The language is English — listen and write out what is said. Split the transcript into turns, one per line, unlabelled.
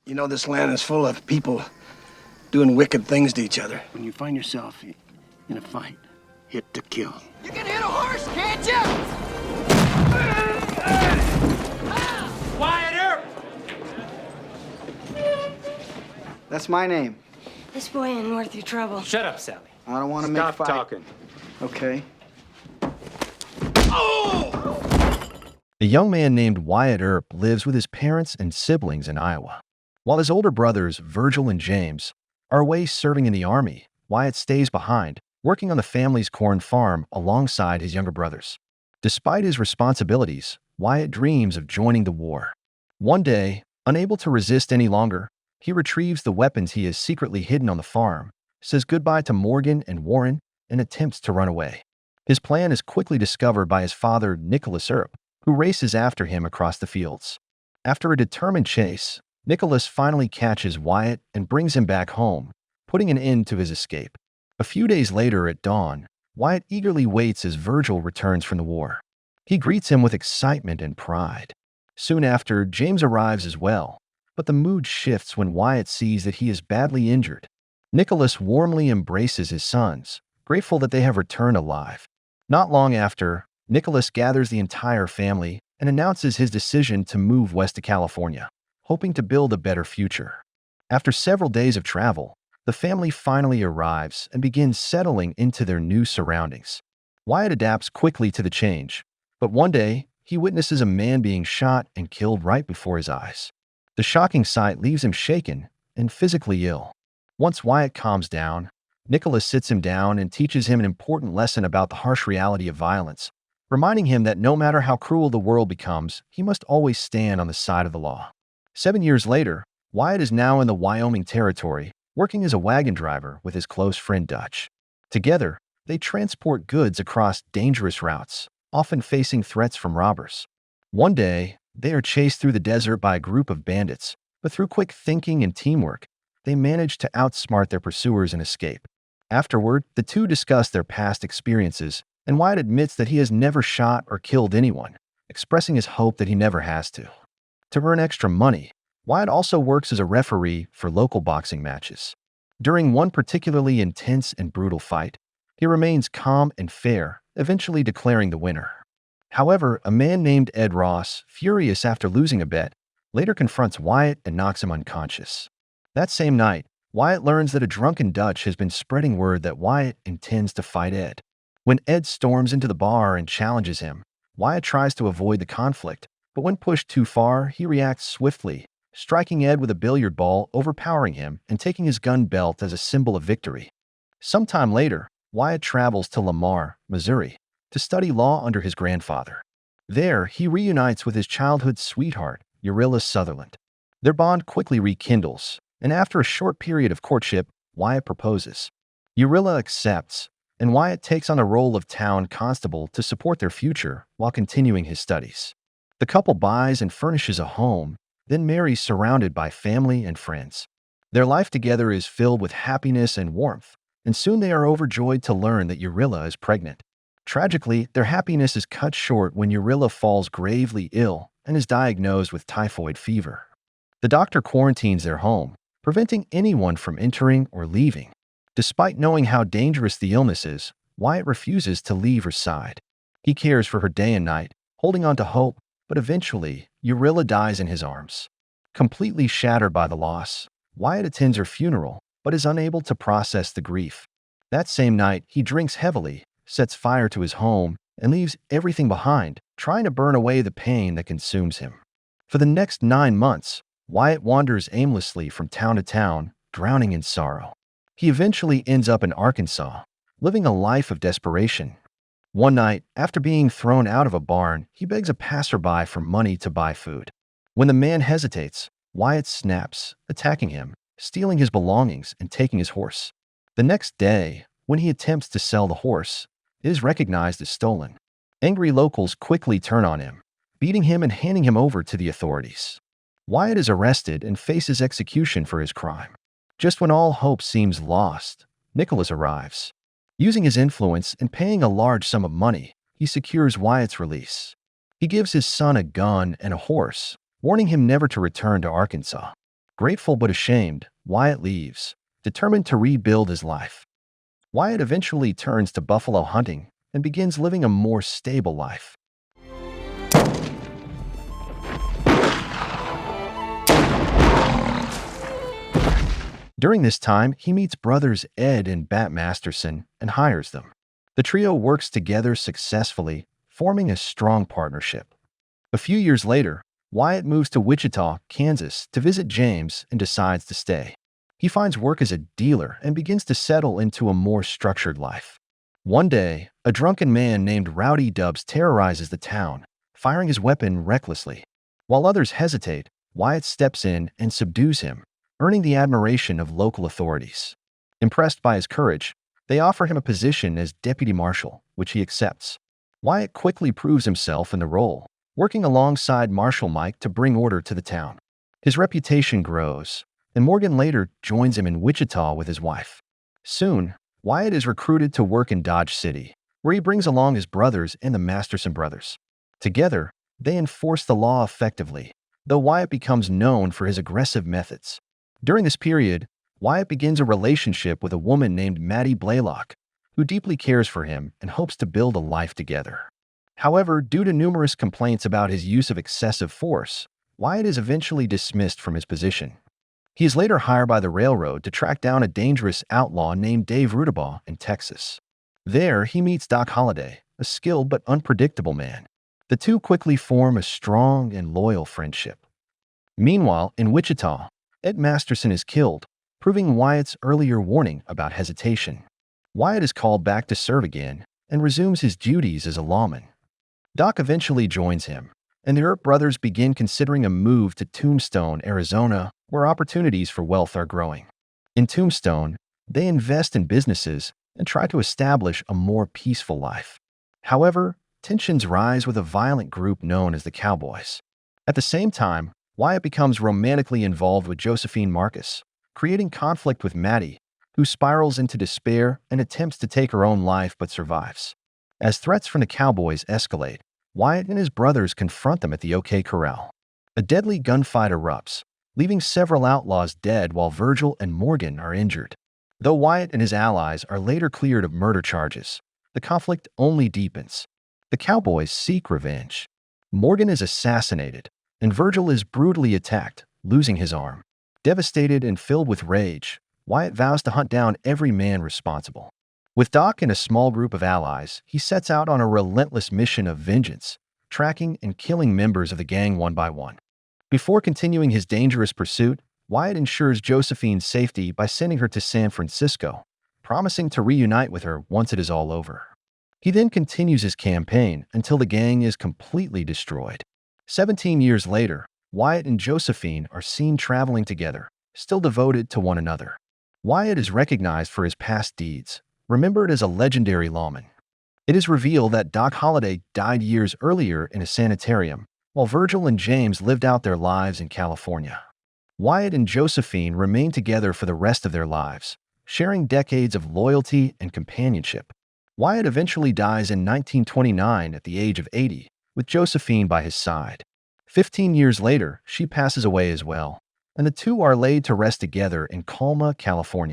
You know, this land is full of people doing wicked things to each other. When you find yourself in a fight, hit to kill.
You can hit a horse, can't you?
Wyatt Earp!
That's my name.
This boy ain't worth your trouble.
Shut up, Sally.
I don't want to make
Stop
fight.
talking.
Okay.
A young man named Wyatt Earp lives with his parents and siblings in Iowa. While his older brothers, Virgil and James, are away serving in the Army, Wyatt stays behind, working on the family's corn farm alongside his younger brothers. Despite his responsibilities, Wyatt dreams of joining the war. One day, unable to resist any longer, he retrieves the weapons he has secretly hidden on the farm, says goodbye to Morgan and Warren, and attempts to run away. His plan is quickly discovered by his father, Nicholas Earp, who races after him across the fields. After a determined chase, Nicholas finally catches Wyatt and brings him back home, putting an end to his escape. A few days later at dawn, Wyatt eagerly waits as Virgil returns from the war. He greets him with excitement and pride. Soon after, James arrives as well, but the mood shifts when Wyatt sees that he is badly injured. Nicholas warmly embraces his sons, grateful that they have returned alive. Not long after, Nicholas gathers the entire family and announces his decision to move west to California, hoping to build a better future. After several days of travel, the family finally arrives and begins settling into their new surroundings. Wyatt adapts quickly to the change, but one day, he witnesses a man being shot and killed right before his eyes. The shocking sight leaves him shaken and physically ill. Once Wyatt calms down, Nicholas sits him down and teaches him an important lesson about the harsh reality of violence, reminding him that no matter how cruel the world becomes, he must always stand on the side of the law. 7 years later, Wyatt is now in the Wyoming Territory, working as a wagon driver with his close friend Dutch. Together, they transport goods across dangerous routes, often facing threats from robbers. One day, they are chased through the desert by a group of bandits, but through quick thinking and teamwork, they manage to outsmart their pursuers and escape. Afterward, the two discuss their past experiences, and Wyatt admits that he has never shot or killed anyone, expressing his hope that he never has to. To earn extra money, Wyatt also works as a referee for local boxing matches. During one particularly intense and brutal fight, he remains calm and fair, eventually declaring the winner. However, a man named Ed Ross, furious after losing a bet, later confronts Wyatt and knocks him unconscious. That same night, Wyatt learns that a drunken Dutch has been spreading word that Wyatt intends to fight Ed. When Ed storms into the bar and challenges him, Wyatt tries to avoid the conflict, but when pushed too far, he reacts swiftly, striking Ed with a billiard ball, overpowering him, and taking his gun belt as a symbol of victory. Sometime later, Wyatt travels to Lamar, Missouri, to study law under his grandfather. There, he reunites with his childhood sweetheart, Urilla Sutherland. Their bond quickly rekindles, and after a short period of courtship, Wyatt proposes. Urilla accepts, and Wyatt takes on the role of town constable to support their future while continuing his studies. The couple buys and furnishes a home, then marries surrounded by family and friends. Their life together is filled with happiness and warmth, and soon they are overjoyed to learn that Urilla is pregnant. Tragically, their happiness is cut short when Urilla falls gravely ill and is diagnosed with typhoid fever. The doctor quarantines their home, preventing anyone from entering or leaving. Despite knowing how dangerous the illness is, Wyatt refuses to leave her side. He cares for her day and night, holding on to hope, but eventually, Urilla dies in his arms. Completely shattered by the loss, Wyatt attends her funeral, but is unable to process the grief. That same night, he drinks heavily, sets fire to his home, and leaves everything behind, trying to burn away the pain that consumes him. For the next 9 months, Wyatt wanders aimlessly from town to town, drowning in sorrow. He eventually ends up in Arkansas, living a life of desperation. One night, after being thrown out of a barn, he begs a passerby for money to buy food. When the man hesitates, Wyatt snaps, attacking him, stealing his belongings and taking his horse. The next day, when he attempts to sell the horse, it is recognized as stolen. Angry locals quickly turn on him, beating him and handing him over to the authorities. Wyatt is arrested and faces execution for his crime. Just when all hope seems lost, Nicholas arrives. Using his influence and paying a large sum of money, he secures Wyatt's release. He gives his son a gun and a horse, warning him never to return to Arkansas. Grateful but ashamed, Wyatt leaves, determined to rebuild his life. Wyatt eventually turns to buffalo hunting and begins living a more stable life. During this time, he meets brothers Ed and Bat Masterson and hires them. The trio works together successfully, forming a strong partnership. A few years later, Wyatt moves to Wichita, Kansas to visit James and decides to stay. He finds work as a dealer and begins to settle into a more structured life. One day, a drunken man named Rowdy Dubs terrorizes the town, firing his weapon recklessly. While others hesitate, Wyatt steps in and subdues him, earning the admiration of local authorities. Impressed by his courage, they offer him a position as deputy marshal, which he accepts. Wyatt quickly proves himself in the role, working alongside Marshal Mike to bring order to the town. His reputation grows, and Morgan later joins him in Wichita with his wife. Soon, Wyatt is recruited to work in Dodge City, where he brings along his brothers and the Masterson brothers. Together, they enforce the law effectively, though Wyatt becomes known for his aggressive methods. During this period, Wyatt begins a relationship with a woman named Maddie Blaylock, who deeply cares for him and hopes to build a life together. However, due to numerous complaints about his use of excessive force, Wyatt is eventually dismissed from his position. He is later hired by the railroad to track down a dangerous outlaw named Dave Rudabaugh in Texas. There, he meets Doc Holliday, a skilled but unpredictable man. The two quickly form a strong and loyal friendship. Meanwhile, in Wichita, Ed Masterson is killed, proving Wyatt's earlier warning about hesitation. Wyatt is called back to serve again and resumes his duties as a lawman. Doc eventually joins him, and the Earp brothers begin considering a move to Tombstone, Arizona, where opportunities for wealth are growing. In Tombstone, they invest in businesses and try to establish a more peaceful life. However, tensions rise with a violent group known as the Cowboys. At the same time, Wyatt becomes romantically involved with Josephine Marcus, creating conflict with Maddie, who spirals into despair and attempts to take her own life but survives. As threats from the Cowboys escalate, Wyatt and his brothers confront them at the OK Corral. A deadly gunfight erupts, leaving several outlaws dead while Virgil and Morgan are injured. Though Wyatt and his allies are later cleared of murder charges, the conflict only deepens. The Cowboys seek revenge. Morgan is assassinated, and Virgil is brutally attacked, losing his arm. Devastated and filled with rage, Wyatt vows to hunt down every man responsible. With Doc and a small group of allies, he sets out on a relentless mission of vengeance, tracking and killing members of the gang one by one. Before continuing his dangerous pursuit, Wyatt ensures Josephine's safety by sending her to San Francisco, promising to reunite with her once it is all over. He then continues his campaign until the gang is completely destroyed. 17 years later, Wyatt and Josephine are seen traveling together, still devoted to one another. Wyatt is recognized for his past deeds, remembered as a legendary lawman. It is revealed that Doc Holliday died years earlier in a sanitarium, while Virgil and James lived out their lives in California. Wyatt and Josephine remained together for the rest of their lives, sharing decades of loyalty and companionship. Wyatt eventually dies in 1929 at the age of 80, with Josephine by his side. 15 years later, she passes away as well, and the two are laid to rest together in Colma, California.